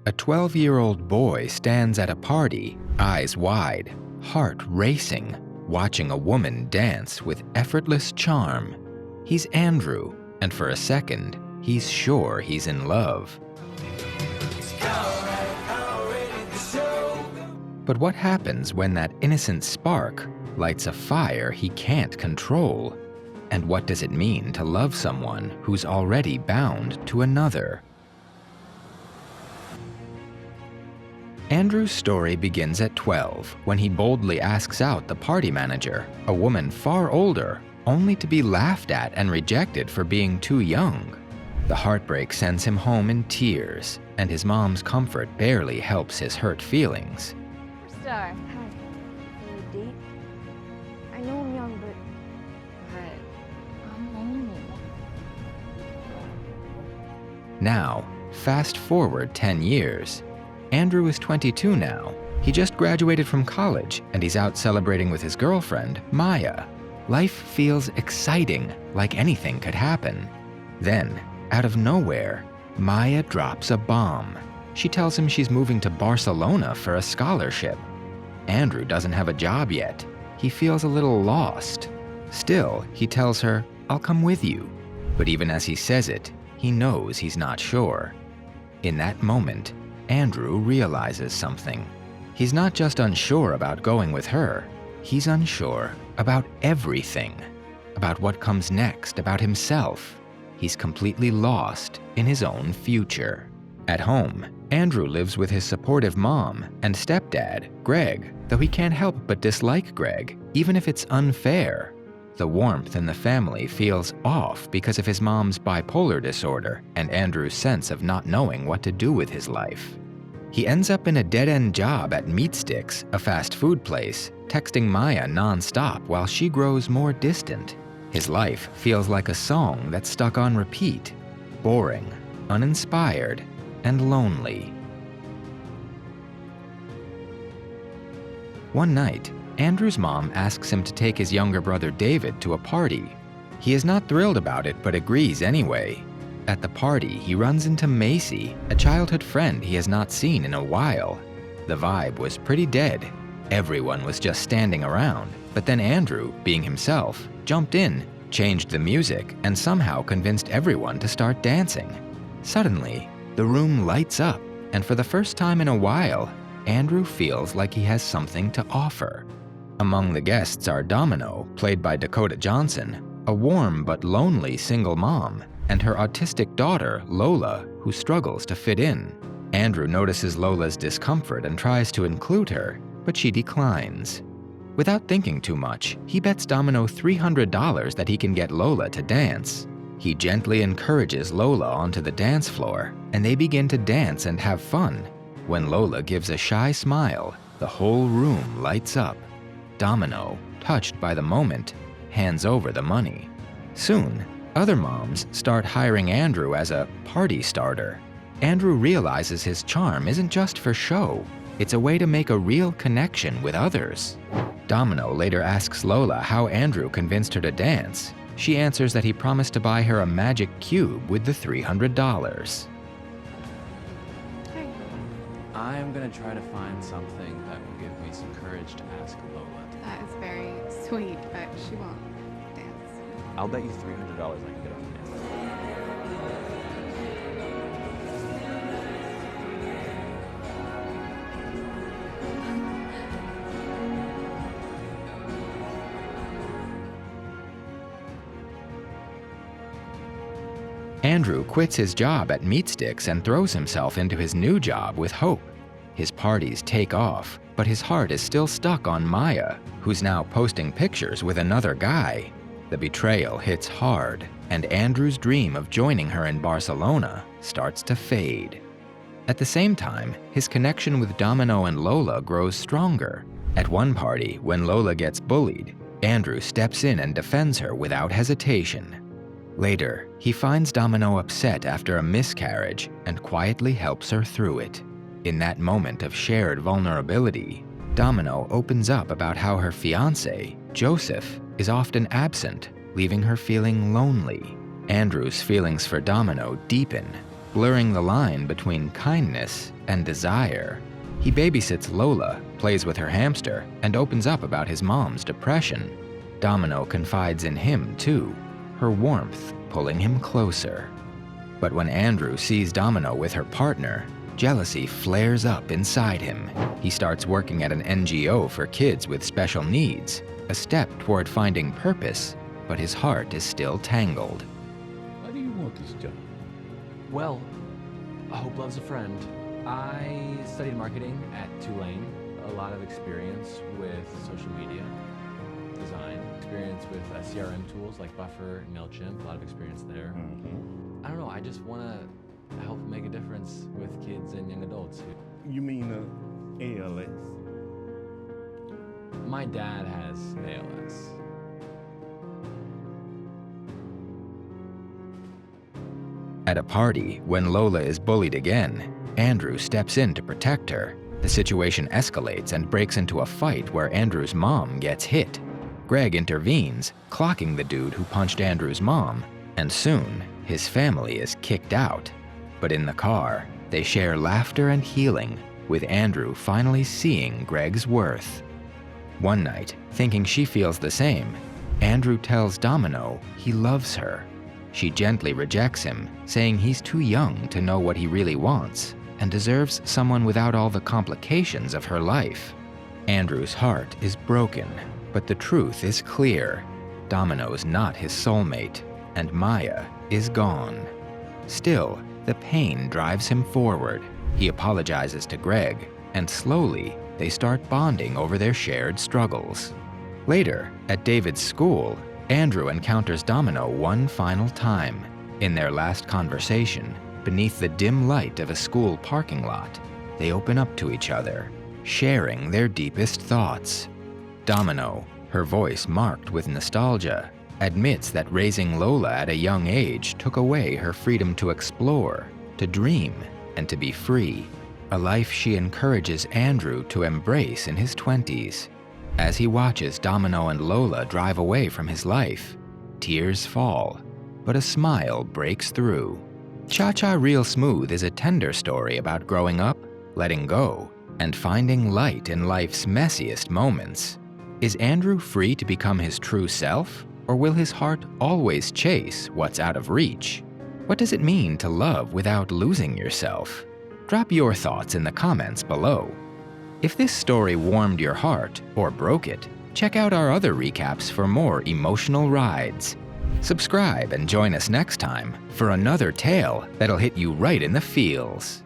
A 12-year-old boy stands at a party, eyes wide, heart racing, watching a woman dance with effortless charm. He's Andrew, and for a second, he's sure he's in love. But what happens when that innocent spark lights a fire he can't control? And what does it mean to love someone who's already bound to another? Andrew's story begins at 12, when he boldly asks out the party manager, a woman far older, only to be laughed at and rejected for being too young. The heartbreak sends him home in tears, and his mom's comfort barely helps his hurt feelings. Star. Hi. Can we date? I know I'm young, but I'm lonely. Now, fast forward 10 years. Andrew is 22 now. He just graduated from college, and he's out celebrating with his girlfriend, Maya. Life feels exciting, like anything could happen. Then, out of nowhere, Maya drops a bomb. She tells him she's moving to Barcelona for a scholarship. Andrew doesn't have a job yet. He feels a little lost. Still, he tells her, "I'll come with you." But even as he says it, he knows he's not sure. In that moment, Andrew realizes something. He's not just unsure about going with her. He's unsure about everything. About what comes next, about himself. He's completely lost in his own future. At home, Andrew lives with his supportive mom and stepdad, Greg, though he can't help but dislike Greg, even if it's unfair. The warmth in the family feels off because of his mom's bipolar disorder and Andrew's sense of not knowing what to do with his life. He ends up in a dead-end job at Meat Sticks, a fast food place, texting Maya non-stop while she grows more distant. His life feels like a song that's stuck on repeat, boring, uninspired, and lonely. One night, Andrew's mom asks him to take his younger brother David to a party. He is not thrilled about it, but agrees anyway. At the party, he runs into Macy, a childhood friend he has not seen in a while. The vibe was pretty dead. Everyone was just standing around, but then Andrew, being himself, jumped in, changed the music, and somehow convinced everyone to start dancing. Suddenly, the room lights up, and for the first time in a while, Andrew feels like he has something to offer. Among the guests are Domino, played by Dakota Johnson, a warm but lonely single mom, and her autistic daughter, Lola, who struggles to fit in. Andrew notices Lola's discomfort and tries to include her, but she declines. Without thinking too much, he bets Domino $300 that he can get Lola to dance. He gently encourages Lola onto the dance floor, and they begin to dance and have fun. When Lola gives a shy smile, the whole room lights up. Domino, touched by the moment, hands over the money. Soon, other moms start hiring Andrew as a party starter. Andrew realizes his charm isn't just for show. It's a way to make a real connection with others. Domino later asks Lola how Andrew convinced her to dance. She answers that he promised to buy her a magic cube with the $300. I'm gonna try to find something that will give me some courage to ask Lola. That is very sweet, but she won't dance. I'll bet you $300 I can get off the dance. Andrew quits his job at Meat Sticks and throws himself into his new job with hope. His parties take off, but his heart is still stuck on Maya, who's now posting pictures with another guy. The betrayal hits hard, and Andrew's dream of joining her in Barcelona starts to fade. At the same time, his connection with Domino and Lola grows stronger. At one party, when Lola gets bullied, Andrew steps in and defends her without hesitation. Later, he finds Domino upset after a miscarriage and quietly helps her through it. In that moment of shared vulnerability, Domino opens up about how her fiancé, Joseph, is often absent, leaving her feeling lonely. Andrew's feelings for Domino deepen. blurring the line between kindness and desire. He babysits Lola, plays with her hamster, and opens up about his mom's depression. Domino confides in him too, her warmth pulling him closer. But when Andrew sees Domino with her partner, jealousy flares up inside him. He starts working at an NGO for kids with special needs, a step toward finding purpose, but his heart is still tangled. Why do you want this job? Well, hope loves a friend. I studied marketing at Tulane. A lot of experience with social media design, experience with CRM tools like Buffer, MailChimp, a lot of experience there. I don't know, I just want to help make a difference with kids and young adults. You mean ALS? My dad has ALS. At a party, when Lola is bullied again, Andrew steps in to protect her. The situation escalates and breaks into a fight where Andrew's mom gets hit. Greg intervenes, clocking the dude who punched Andrew's mom, and soon, his family is kicked out. But in the car, they share laughter and healing, with Andrew finally seeing Greg's worth. One night, thinking she feels the same, Andrew tells Domino he loves her. She gently rejects him, saying he's too young to know what he really wants and deserves someone without all the complications of her life. Andrew's heart is broken, but the truth is clear. Domino's not his soulmate, and Maya is gone. Still, the pain drives him forward. He apologizes to Greg, and slowly, they start bonding over their shared struggles. Later, at David's school, Andrew encounters Domino one final time. In their last conversation, beneath the dim light of a school parking lot, they open up to each other, sharing their deepest thoughts. Domino, her voice marked with nostalgia, admits that raising Lola at a young age took away her freedom to explore, to dream, and to be free, a life she encourages Andrew to embrace in his 20s. As he watches Domino and Lola drive away from his life, tears fall, but a smile breaks through. Cha-Cha Real Smooth is a tender story about growing up, letting go, and finding light in life's messiest moments. Is Andrew free to become his true self, or will his heart always chase what's out of reach? What does it mean to love without losing yourself? Drop your thoughts in the comments below. If this story warmed your heart or broke it, check out our other recaps for more emotional rides. Subscribe and join us next time for another tale that'll hit you right in the feels.